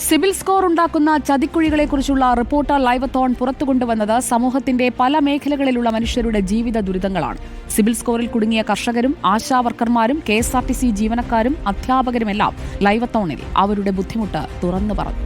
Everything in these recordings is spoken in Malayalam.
സിബിൽ സ്കോർ ഉണ്ടാക്കുന്ന ചതിക്കുഴികളെക്കുറിച്ചുള്ള റിപ്പോർട്ടർ ലൈവത്തോൺ പുറത്തുകൊണ്ടുവന്നത് സമൂഹത്തിന്റെ പല മേഖലകളിലുള്ള മനുഷ്യരുടെ ജീവിത ദുരിതങ്ങളാണ്. സിബിൽ സ്കോറിൽ കുടുങ്ങിയ കർഷകരും ആശാവർക്കർമാരും KSRTC ജീവനക്കാരും അധ്യാപകരുമെല്ലാം ലൈവത്തോണിൽ അവരുടെ ബുദ്ധിമുട്ട് തുറന്നു പറഞ്ഞു.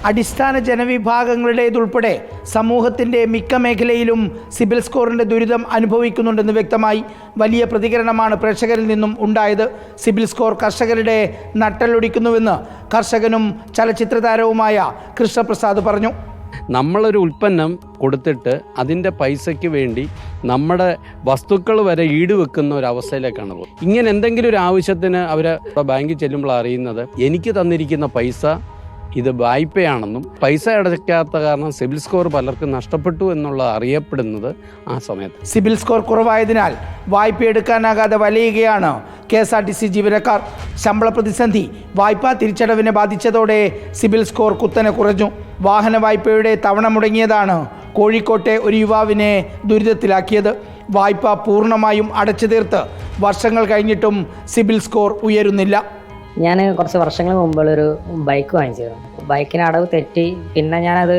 അടിസ്ഥാന ജനവിഭാഗങ്ങളുടേതുൾപ്പെടെ സമൂഹത്തിൻ്റെ മിക്ക മേഖലയിലും സിബിൽ സ്കോറിൻ്റെ ദുരിതം അനുഭവിക്കുന്നുണ്ടെന്ന് വ്യക്തമായി. വലിയ പ്രതികരണമാണ് പ്രേക്ഷകരിൽ നിന്നും ഉണ്ടായത്. സിബിൽ സ്കോർ കർഷകരുടെ നട്ടലൊടിക്കുന്നുവെന്ന് കർഷകനും ചലച്ചിത്ര താരവുമായ കൃഷ്ണപ്രസാദ് പറഞ്ഞു. നമ്മളൊരു ഉൽപ്പന്നം കൊടുത്തിട്ട് അതിൻ്റെ പൈസയ്ക്ക് വേണ്ടി നമ്മുടെ വസ്തുക്കൾ വരെ ഈടുവെക്കുന്ന ഒരു അവസ്ഥയിലേക്കാണ് പോകുന്നത്. ഇങ്ങനെ എന്തെങ്കിലും ഒരു ആവശ്യത്തിന് അവർ ബാങ്കിൽ ചെല്ലുമ്പോൾ അറിയുന്നത് എനിക്ക് തന്നിരിക്കുന്ന പൈസ ഇത് വായ്പയാണെന്നും പൈസ അടയ്ക്കാത്ത കാരണം സിബിൽ സ്കോർ പലർക്കും നഷ്ടപ്പെട്ടു എന്നുള്ള അറിയപ്പെടുന്നത് ആ സമയത്ത്. സിബിൽ സ്കോർ കുറവായതിനാൽ വായ്പ എടുക്കാനാകാതെ വലയുകയാണ് KSRTC ജീവനക്കാർ. ശമ്പള പ്രതിസന്ധി വായ്പാ തിരിച്ചടവിനെ ബാധിച്ചതോടെ സിബിൽ സ്കോർ കുത്തനെ കുറഞ്ഞു. വാഹന വായ്പയുടെ തവണ മുടങ്ങിയതാണ് കോഴിക്കോട്ടെ ഒരു യുവാവിനെ ദുരിതത്തിലാക്കിയത്. വായ്പ പൂർണ്ണമായും അടച്ചു തീർത്ത് വർഷങ്ങൾ കഴിഞ്ഞിട്ടും സിബിൽ സ്കോർ ഉയരുന്നില്ല. ഞാൻ കുറച്ച് വർഷങ്ങൾ മുമ്പുള്ളൊരു ബൈക്ക് വാങ്ങിച്ചിരുന്നു. ബൈക്കിന് അടവ് തെറ്റി പിന്നെ ഞാനത്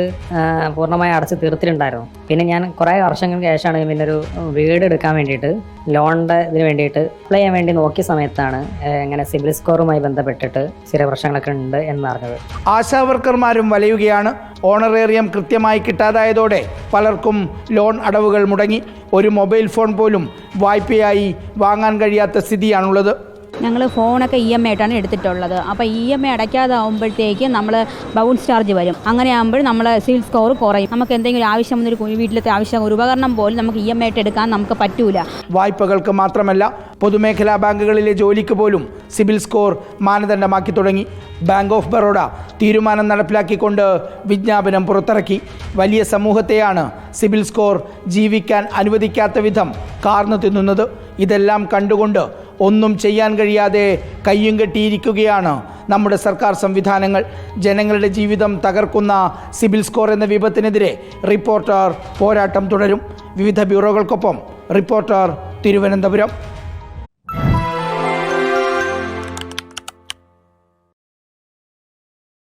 പൂർണ്ണമായി അടച്ച് തീർത്തിട്ടുണ്ടായിരുന്നു. പിന്നെ ഞാൻ കുറേ വർഷങ്ങൾക്ക് ശേഷമാണ് പിന്നെ ഒരു വീട് എടുക്കാൻ വേണ്ടിയിട്ട് ലോണിൻ്റെ ഇതിന് വേണ്ടിയിട്ട് അപ്ലൈ ചെയ്യാൻ വേണ്ടി നോക്കിയ സമയത്താണ് ഇങ്ങനെ സിബിൽ സ്കോറുമായി ബന്ധപ്പെട്ടിട്ട് ചില പ്രശ്നങ്ങളൊക്കെ ഉണ്ട് എന്നറിഞ്ഞത്. ആശാവർക്കർമാരും വലയുകയാണ്. ഓണറേറിയം കൃത്യമായി കിട്ടാതായതോടെ പലർക്കും ലോൺ അടവുകൾ മുടങ്ങി. ഒരു മൊബൈൽ ഫോൺ പോലും വായ്പയായി വാങ്ങാൻ കഴിയാത്ത സ്ഥിതിയാണുള്ളത്. ഞങ്ങൾ ഫോണൊക്കെ EMI ആയിട്ടാണ് എടുത്തിട്ടുള്ളത്. അപ്പോൾ EMI അടയ്ക്കാതാവുമ്പോഴത്തേക്ക് നമ്മൾ ബൗൺസ് ചാർജ് വരും. അങ്ങനെ ആകുമ്പോൾ നമ്മൾ സിബിൽ സ്കോർ കുറയും. നമുക്ക് എന്തെങ്കിലും ആവശ്യം വന്നൊരു വീട്ടിലത്തെ ആവശ്യം ഒരു ഉപകരണം പോലും നമുക്ക് EMI ആയിട്ട് എടുക്കാൻ നമുക്ക് പറ്റൂല. വായ്പകൾക്ക് മാത്രമല്ല പൊതുമേഖലാ ബാങ്കുകളിലെ ജോലിക്ക് പോലും സിബിൽ സ്കോർ മാനദണ്ഡമാക്കി തുടങ്ങി. ബാങ്ക് ഓഫ് ബറോഡ തീരുമാനം നടപ്പിലാക്കിക്കൊണ്ട് വിജ്ഞാപനം പുറത്തിറക്കി. വലിയ സമൂഹത്തെയാണ് സിബിൽ സ്കോർ ജീവിക്കാൻ അനുവദിക്കാത്ത വിധം കാർന്നു തിന്നുന്നത്. ഇതെല്ലാം കണ്ടുകൊണ്ട് ഒന്നും ചെയ്യാൻ കഴിയാതെ കയ്യും കെട്ടിയിരിക്കുകയാണ് നമ്മുടെ സർക്കാർ സംവിധാനങ്ങൾ. ജനങ്ങളുടെ ജീവിതം തകർക്കുന്ന സിബിൽ സ്കോർ എന്ന വിപത്തിനെതിരെ റിപ്പോർട്ടർ പോരാട്ടം തുടരും. വിവിധ ബ്യൂറോകൾക്കൊപ്പം റിപ്പോർട്ടർ തിരുവനന്തപുരം.